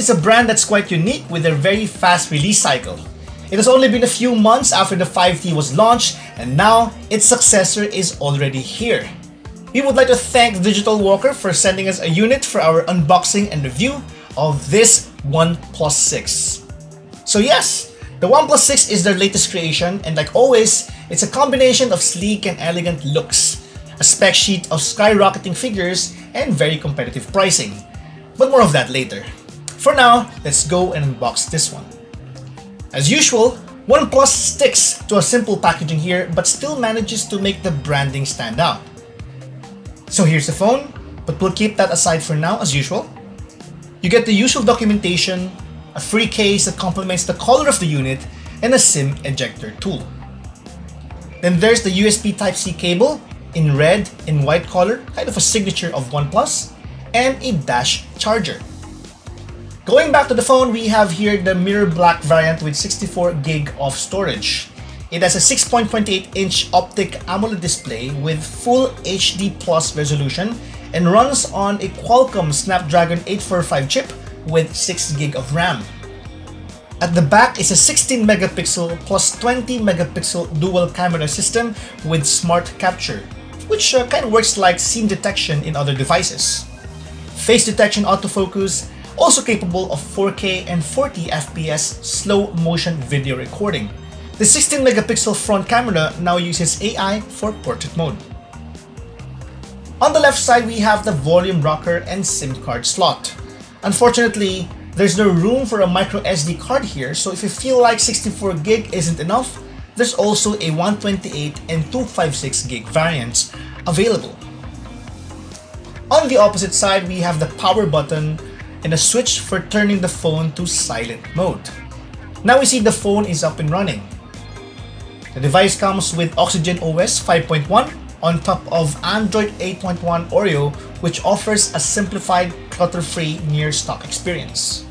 is a brand that's quite unique with their very fast release cycle. It has only been a few months after the 5T was launched, and now its successor is already here. We would like to thank Digital Walker for sending us a unit for our unboxing and review of this OnePlus 6. So yes, the OnePlus 6 is their latest creation, and like always, it's a combination of sleek and elegant looks, a spec sheet of skyrocketing figures, and very competitive pricing. But more of that later. For now, let's go and unbox this one. As usual, OnePlus sticks to a simple packaging here but still manages to make the branding stand out. So here's the phone, but we'll keep that aside for now as usual. You get the usual documentation, a free case that complements the color of the unit, and a SIM ejector tool. Then there's the USB Type-C cable in red and white color, kind of a signature of OnePlus, and a dash charger. Going back to the phone, we have here the mirror black variant with 64 GB of storage. It has a 6.28-inch optic AMOLED display with full HD+ resolution and runs on a Qualcomm Snapdragon 845 chip with 6 GB of RAM. At the back is a 16 megapixel plus 20 megapixel dual camera system with smart capture, which kind of works like scene detection in other devices. Face detection autofocus, also capable of 4K and 40 FPS slow motion video recording. The 16 megapixel front camera now uses AI for portrait mode. On the left side, we have the volume rocker and SIM card slot. Unfortunately, there's no room for a micro SD card here, so if you feel like 64 GB isn't enough, there's also a 128 and 256 GB variants available. On the opposite side, we have the power button and a switch for turning the phone to silent mode. Now we see the phone is up and running. The device comes with Oxygen OS 5.1 on top of Android 8.1 Oreo, which offers a simplified, clutter-free near-stock experience.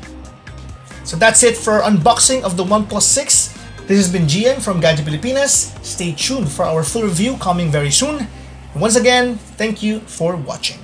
So that's it for our unboxing of the OnePlus 6. This has been Gian from Gadget Pilipinas. Stay tuned for our full review coming very soon. And once again, thank you for watching.